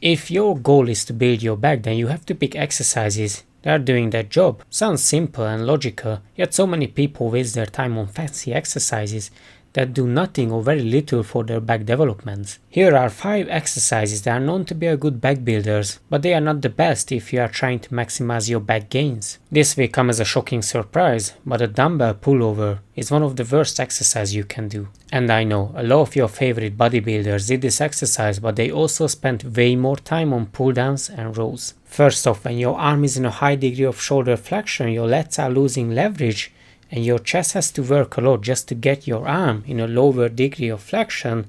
If your goal is to build your back, then you have to pick exercises that are doing that job. Sounds simple and logical, yet so many people waste their time on fancy exercises that do nothing or very little for their back development. Here are 5 exercises that are known to be a good back builders, but they are not the best if you are trying to maximize your back gains. This will come as a shocking surprise, but a dumbbell pullover is one of the worst exercises you can do. And I know, a lot of your favorite bodybuilders did this exercise, but they also spent way more time on pull downs and rows. First off, when your arm is in a high degree of shoulder flexion, your lats are losing leverage and your chest has to work a lot just to get your arm in a lower degree of flexion,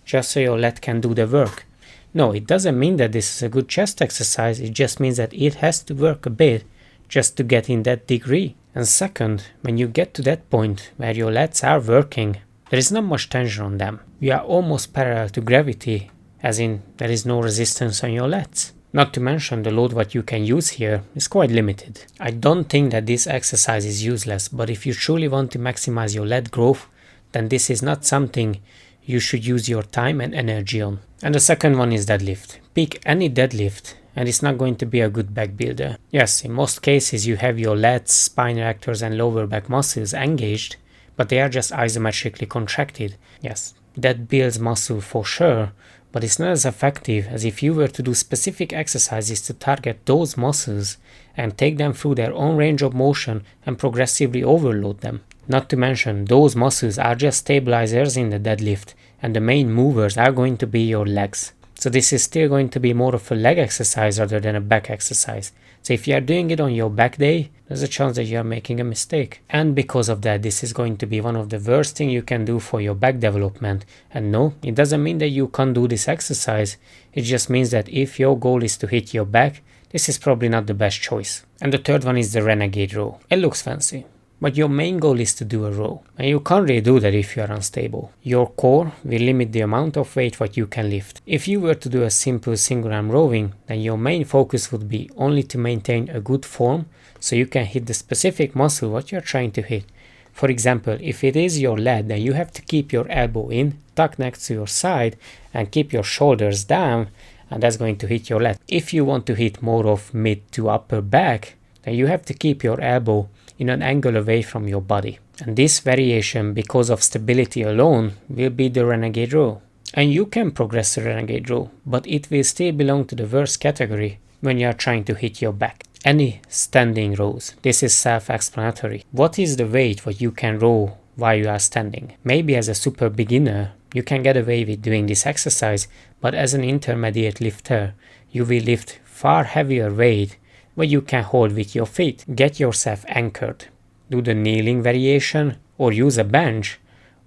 just so your lat can do the work. No, it doesn't mean that this is a good chest exercise, it just means that it has to work a bit just to get in that degree. And second, when you get to that point where your lats are working, there is not much tension on them. You are almost parallel to gravity, as in there is no resistance on your lats. Not to mention the load what you can use here is quite limited. I don't think that this exercise is useless, but if you truly want to maximize your lat growth, then this is not something you should use your time and energy on. And the second one is deadlift. Pick any deadlift and it's not going to be a good back builder. Yes, in most cases you have your lats, spine erectors and lower back muscles engaged, but they are just isometrically contracted. Yes, that builds muscle for sure, but it's not as effective as if you were to do specific exercises to target those muscles and take them through their own range of motion and progressively overload them. Not to mention, those muscles are just stabilizers in the deadlift, and the main movers are going to be your legs. So this is still going to be more of a leg exercise rather than a back exercise. So if you are doing it on your back day, there's a chance that you are making a mistake. And because of that, this is going to be one of the worst things you can do for your back development. And no, it doesn't mean that you can't do this exercise. It just means that if your goal is to hit your back, this is probably not the best choice. And the third one is the renegade row. It looks fancy, but your main goal is to do a row, and you can't really do that if you are unstable. Your core will limit the amount of weight what you can lift. If you were to do a simple single arm rowing, then your main focus would be only to maintain a good form so you can hit the specific muscle what you are trying to hit. For example, if it is your lat, then you have to keep your elbow in, tuck next to your side and keep your shoulders down, and that's going to hit your lat. If you want to hit more of mid to upper back, then you have to keep your elbow in an angle away from your body. And this variation, because of stability alone, will be the renegade row. And you can progress the renegade row, but it will still belong to the worst category when you are trying to hit your back. Any standing rows. This is self-explanatory. What is the weight what you can row while you are standing? Maybe as a super beginner, you can get away with doing this exercise, but as an intermediate lifter, you will lift far heavier weight what you can hold with your feet. Get yourself anchored. Do the kneeling variation or use a bench,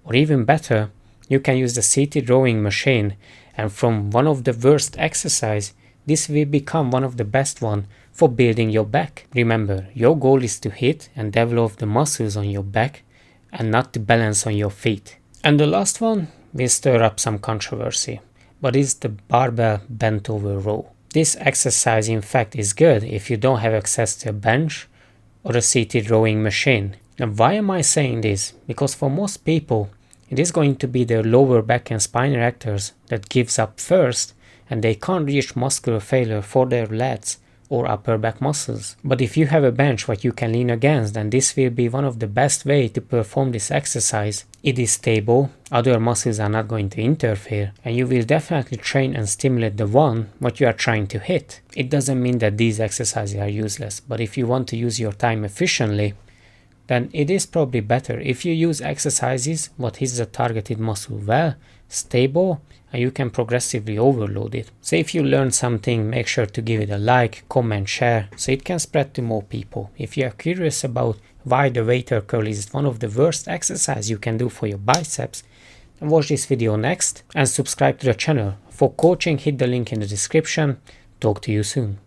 or even better, you can use the seated rowing machine, and from one of the worst exercise, this will become one of the best one for building your back. Remember, your goal is to hit and develop the muscles on your back and not to balance on your feet. And the last one will stir up some controversy, but it's the barbell bent over row. This exercise in fact is good if you don't have access to a bench or a seated rowing machine. Now why am I saying this? Because for most people it is going to be their lower back and spine erectors that gives up first, and they can't reach muscular failure for their lats or upper back muscles. But if you have a bench what you can lean against, then this will be one of the best way to perform this exercise. It is stable, other muscles are not going to interfere, and you will definitely train and stimulate the one what you are trying to hit. It doesn't mean that these exercises are useless, but if you want to use your time efficiently, then it is probably better if you use exercises what hits the targeted muscle well, stable, and you can progressively overload it. So if you learned something, make sure to give it a like, comment, share, so it can spread to more people. If you are curious about why the waiter curl is one of the worst exercises you can do for your biceps, then watch this video next and subscribe to the channel. For coaching, hit the link in the description. Talk to you soon.